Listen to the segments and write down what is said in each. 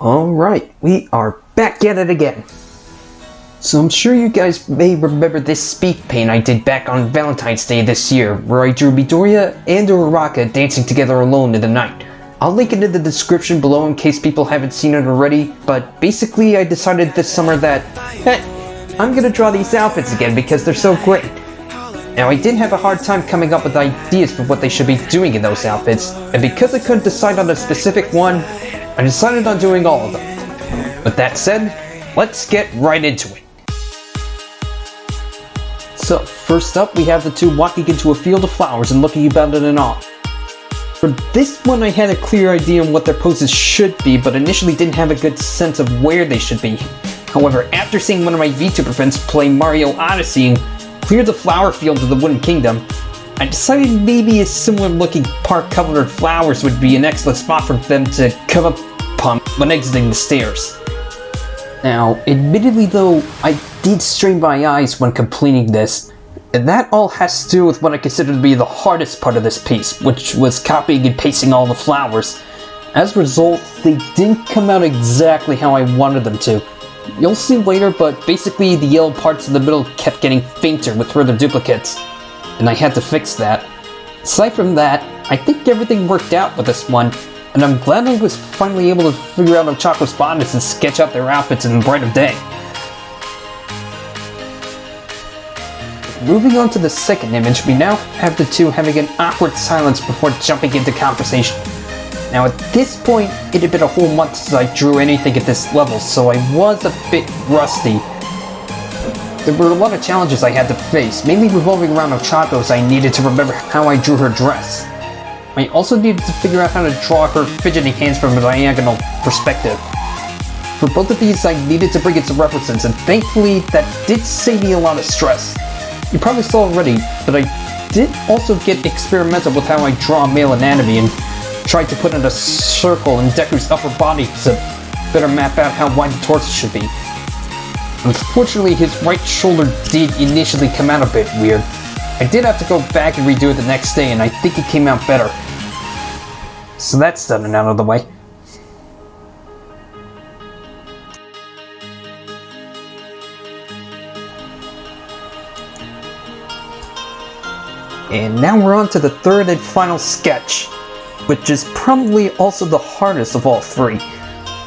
Alright, we are back at it again. So I'm sure you guys may remember this speed paint I did back on Valentine's Day this year, where I drew Midoriya and Uraraka dancing together alone in the night. I'll link it in the description below in case people haven't seen it already, but basically I decided this summer that, hey, I'm gonna draw these outfits again because they're so great. Now I did have a hard time coming up with ideas for what they should be doing in those outfits, and because I couldn't decide on a specific one, I decided on doing all of them. With that said, let's get right into it. So, first up we have the two walking into a field of flowers and looking about it and all. For this one I had a clear idea on what their poses should be, but initially didn't have a good sense of where they should be. However, after seeing one of my VTuber friends play Mario Odyssey and clear the flower field of the Wooden Kingdom, I decided maybe a similar looking park covered with flowers would be an excellent spot for them to come up upon when exiting the stairs. Now, admittedly though, I did strain my eyes when completing this, and that all has to do with what I consider to be the hardest part of this piece, which was copying and pasting all the flowers. As a result, they didn't come out exactly how I wanted them to. You'll see later, but basically the yellow parts in the middle kept getting fainter with further duplicates, and I had to fix that. Aside from that, I think everything worked out with this one, and I'm glad I was finally able to figure out Ochako's bodies and sketch out their outfits in the bright of day. Moving on to the second image, we now have the two having an awkward silence before jumping into conversation. Now at this point, it had been a whole month since I drew anything at this level, so I was a bit rusty. There were a lot of challenges I had to face, mainly revolving around Ochako's. I needed to remember how I drew her dress. I also needed to figure out how to draw her fidgeting hands from a diagonal perspective. For both of these, I needed to bring in some references, and thankfully that did save me a lot of stress. You probably saw already, but I did also get experimental with how I draw male anatomy and tried to put in a circle in Deku's upper body to better map out how wide the torso should be. Unfortunately, his right shoulder did initially come out a bit weird. I did have to go back and redo it the next day, and I think it came out better. So that's done and out of the way. And now we're on to the third and final sketch, which is probably also the hardest of all three.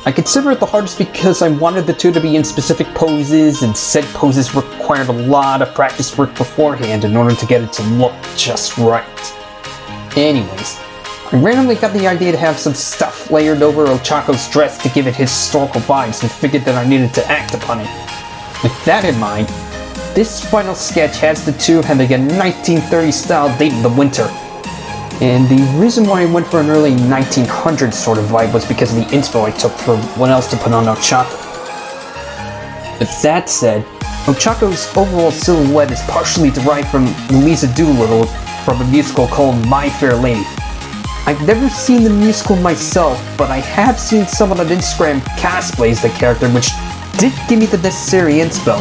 I consider it the hardest because I wanted the two to be in specific poses, and said poses required a lot of practice work beforehand in order to get it to look just right. Anyways, I randomly got the idea to have some stuff layered over Ochako's dress to give it historical vibes, and figured that I needed to act upon it. With that in mind, this final sketch has the two having a 1930s style date in the winter. And the reason why I went for an early 1900s sort of vibe was because of the inspo I took for what else to put on Ochako. With that said, Ochako's overall silhouette is partially derived from Louisa Doolittle from a musical called My Fair Lady. I've never seen the musical myself, but I have seen someone on Instagram cosplays the character, which did give me the necessary inspo.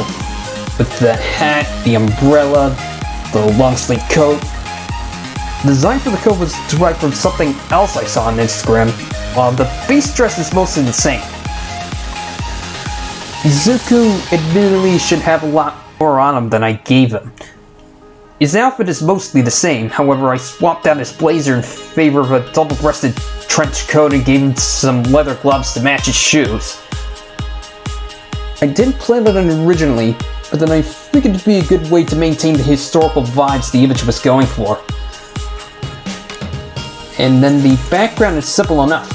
With the hat, the umbrella, the long sleeve coat. The design for the coat was derived from something else I saw on Instagram, while the base dress is mostly the same. Izuku admittedly should have a lot more on him than I gave him. His outfit is mostly the same, however I swapped out his blazer in favor of a double-breasted trench coat and gave him some leather gloves to match his shoes. I didn't plan it on originally, but then I figured it'd be a good way to maintain the historical vibes the image was going for. And then the background is simple enough.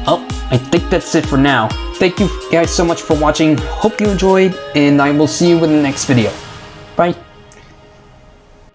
Oh, I think that's it for now. Thank you guys so much for watching. Hope you enjoyed, and I will see you in the next video. Bye.